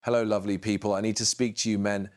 Hello, lovely people. I need to speak to you men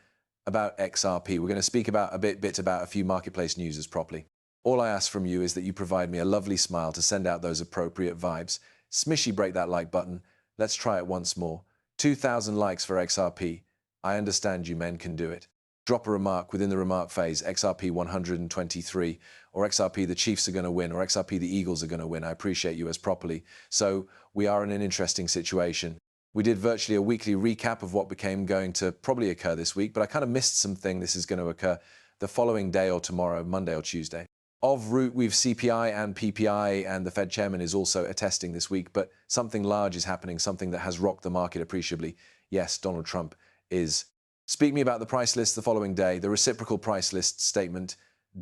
about XRP. We're going to speak about a bit about a few marketplace newses properly. All I ask from you is that you provide me a lovely smile to send out those appropriate vibes. Smishy break that like button. Let's try it once more. 2,000 likes for XRP. I understand you men can do it. Drop a remark within the remark phase, XRP 123, or XRP the Chiefs are going to win, or XRP the Eagles are going to win. I appreciate you as properly. So we are in an interesting situation. We did virtually a weekly recap of what became going to probably occur this week, but I kind of missed something. This is going to occur the following day or tomorrow, Monday or Tuesday. Of root, we've CPI and PPI, and the Fed chairman is also attesting this week, but something large is happening, something that has rocked the market appreciably. Yes, Donald Trump is. Speak me about the price list the following day, the reciprocal price list statement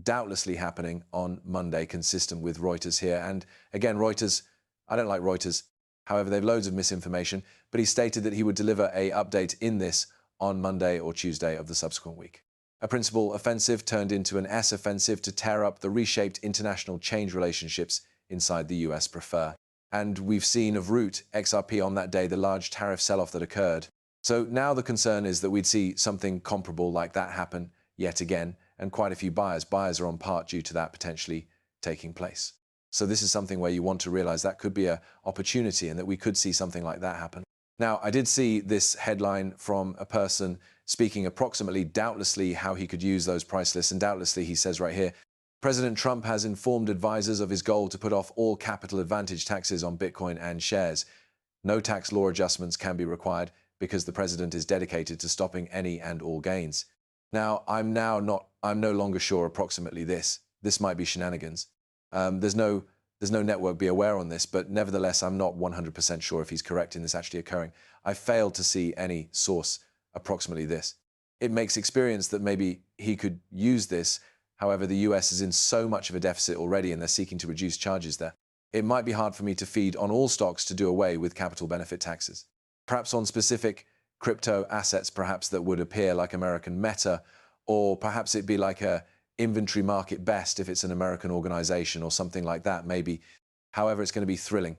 doubtlessly happening on Monday, consistent with Reuters here. And again, Reuters, I don't like Reuters. However, they've loads of misinformation, but he stated that he would deliver an update in this on Monday or Tuesday of the subsequent week. A principal offensive turned into an S offensive to tear up the reshaped international change relationships inside the US prefer. And we've seen of root XRP on that day, the large tariff sell-off that occurred. So now the concern is that we'd see something comparable like that happen yet again, and quite a few buyers. Buyers are on part due to that potentially taking place. So this is something where you want to realize that could be an opportunity and that we could see something like that happen. Now, I did see this headline from a person speaking approximately, doubtlessly, how he could use those price lists. And doubtlessly, he says right here, President Trump has informed advisors of his goal to put off all capital advantage taxes on Bitcoin and shares. No tax law adjustments can be required because the president is dedicated to stopping any and all gains. Now, I'm no longer sure approximately this. This might be shenanigans. There's no network be aware on this, but nevertheless, I'm not 100% sure if he's correct in this actually occurring. I failed to see any source approximately this. It makes experience that maybe he could use this. However, the US is in so much of a deficit already and they're seeking to reduce charges there. It might be hard for me to feed on all stocks to do away with capital benefit taxes. Perhaps on specific crypto assets, perhaps that would appear like American Meta, or perhaps it'd be like a inventory market best if it's an American organization or something like that, maybe. However, it's going to be thrilling.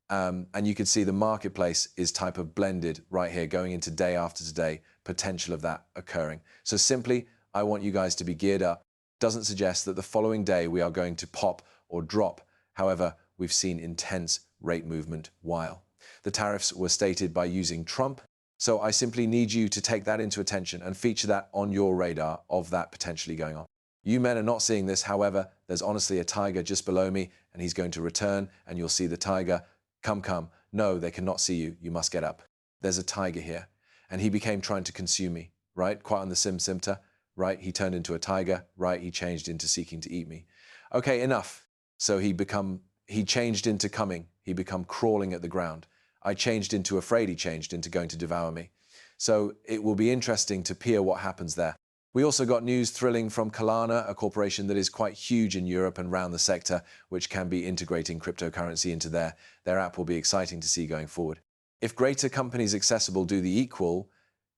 And you can see the marketplace is type of blended right here, going into day after today, potential of that occurring. So simply, I want you guys to be geared up. Doesn't suggest that the following day we are going to pop or drop. However, we've seen intense rate movement while. The tariffs were stated by using Trump. So I simply need you to take that into attention and feature that on your radar of that potentially going on. You men are not seeing this. However, there's honestly a tiger just below me and he's going to return and you'll see the tiger. Come. No, they cannot see you. You must get up. There's a tiger here. And he became trying to consume me, right? Quite on the Simta, right? He turned into a tiger, right? He changed into seeking to eat me. Okay, enough. So he changed into coming. He become crawling at the ground. I changed into afraid. He changed into going to devour me. So it will be interesting to peer what happens there. We also got news thrilling from Kalana, a corporation that is quite huge in Europe and around the sector, which can be integrating cryptocurrency into their app. Will be exciting to see going forward. If greater companies accessible do the equal,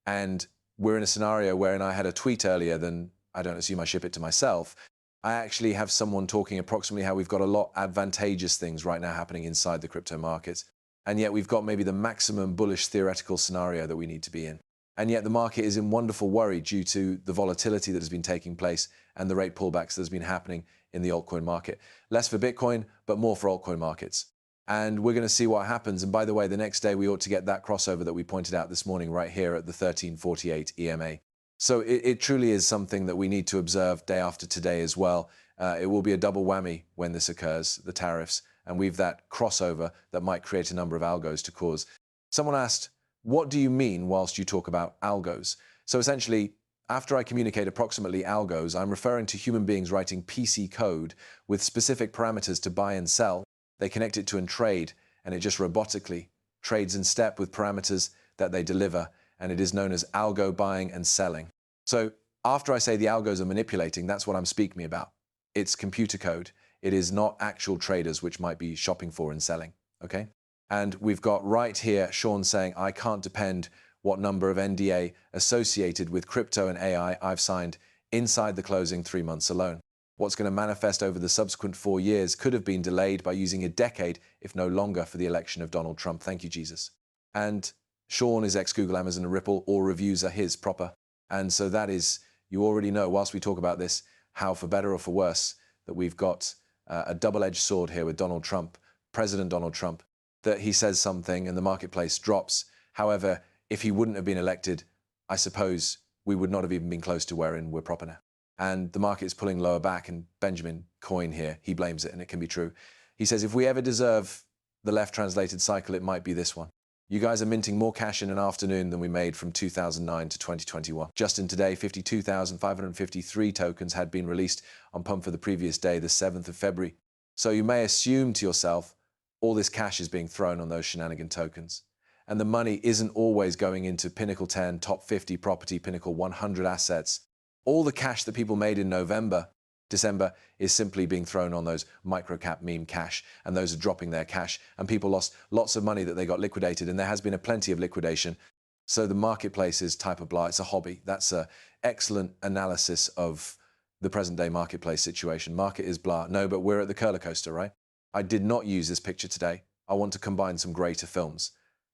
and we're in a scenario wherein I had a tweet earlier, then I don't assume I ship it to myself. I actually have someone talking approximately how we've got a lot advantageous things right now happening inside the crypto markets. And yet we've got maybe the maximum bullish theoretical scenario that we need to be in. And yet the market is in wonderful worry due to the volatility that has been taking place and the rate pullbacks that has been happening in the altcoin market. Less for Bitcoin, but more for altcoin markets. And we're going to see what happens. And by the way, the next day we ought to get that crossover that we pointed out this morning right here at the 1348 EMA. So it truly is something that we need to observe day after today as well. It will be a double whammy when this occurs, the tariffs, and we've that crossover that might create a number of algos to cause. Someone asked, what do you mean whilst you talk about algos? So essentially, after I communicate approximately algos, I'm referring to human beings writing PC code with specific parameters to buy and sell. They connect it to and trade, and it just robotically trades in step with parameters that they deliver, and it is known as algo buying and selling. So after I say the algos are manipulating, that's what I'm speaking about. It's computer code. It is not actual traders which might be shopping for and selling, okay? And we've got right here Sean saying, I can't depend what number of NDA associated with crypto and AI I've signed inside the closing 3 months alone. What's going to manifest over the subsequent 4 years could have been delayed by using a decade, if no longer, for the election of Donald Trump. Thank you, Jesus. And Sean is ex-Google, Amazon, and Ripple. All reviews are his proper. And so that is, you already know, whilst we talk about this, how for better or for worse, that we've got a double-edged sword here with Donald Trump, President Donald Trump, that he says something and the marketplace drops. However, if he wouldn't have been elected, I suppose we would not have even been close to wherein we're proper now. And the market is pulling lower back, and Benjamin Coin here, he blames it, and it can be true. He says, if we ever deserve the left-translated cycle, it might be this one. You guys are minting more cash in an afternoon than we made from 2009 to 2021. Just in today, 52,553 tokens had been released on pump for the previous day, the 7th of February. So you may assume to yourself, all this cash is being thrown on those shenanigan tokens. And the money isn't always going into Pinnacle 10, Top 50 property, Pinnacle 100 assets. All the cash that people made in December is simply being thrown on those microcap meme cash, and those are dropping their cash, and people lost lots of money that they got liquidated, and there has been a plenty of liquidation. So the marketplace is type of blah, it's a hobby. That's an excellent analysis of the present day marketplace situation. Market is blah. No, but we're at the curler coaster, right? I did not use this picture today. I want to combine some greater films.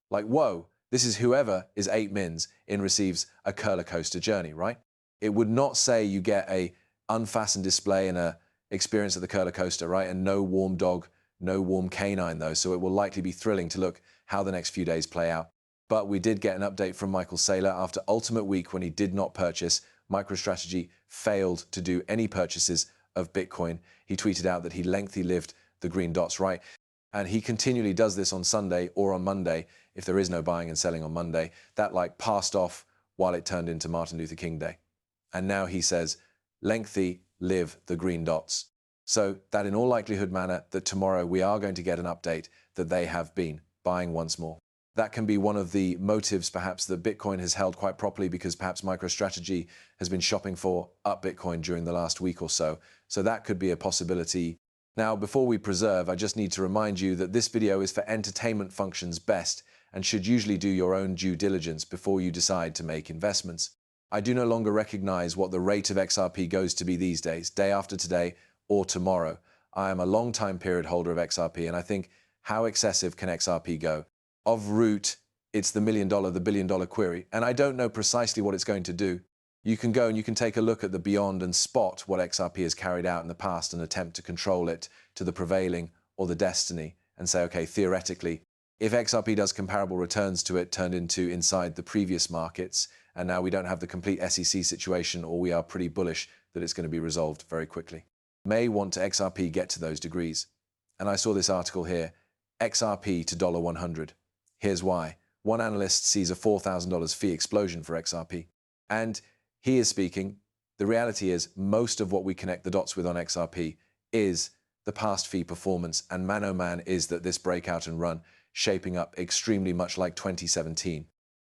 Like, whoa, this is whoever is 8 mins in receives a curler coaster journey, right? It would not say you get a unfastened display and a experience at the curler coaster, right? And no warm dog, no warm canine though. So it will likely be thrilling to look how the next few days play out. But we did get an update from Michael Saylor after Ultimate Week when he did not purchase. MicroStrategy failed to do any purchases of Bitcoin. He tweeted out that he lengthy lived the green dots, right? And he continually does this on Sunday or on Monday. If there is no buying and selling on Monday, that like passed off while it turned into Martin Luther King Day. And now he says, lengthy live the green dots. So that in all likelihood manner that tomorrow we are going to get an update that they have been buying once more. That can be one of the motives perhaps that Bitcoin has held quite properly, because perhaps MicroStrategy has been shopping for up Bitcoin during the last week or so. So that could be a possibility. Now, before we preserve, I just need to remind you that this video is for entertainment functions best and should usually do your own due diligence before you decide to make investments. I do no longer recognize what the rate of XRP goes to be these days, day after today or tomorrow. I am a long time period holder of XRP, and I think, how excessive can XRP go? Of root, it's the billion-dollar query, and I don't know precisely what it's going to do. You can go and you can take a look at the beyond and spot what XRP has carried out in the past and attempt to control it to the prevailing or the destiny and say, okay, theoretically, if XRP does comparable returns to it turned into inside the previous markets, and now we don't have the complete SEC situation, or we are pretty bullish that it's going to be resolved very quickly. May want to XRP get to those degrees. And I saw this article here, XRP to $100. Here's why. One analyst sees a $4,000 fee explosion for XRP. And he is speaking, the reality is most of what we connect the dots with on XRP is the past fee performance, and man oh man is that this breakout and run shaping up extremely much like 2017.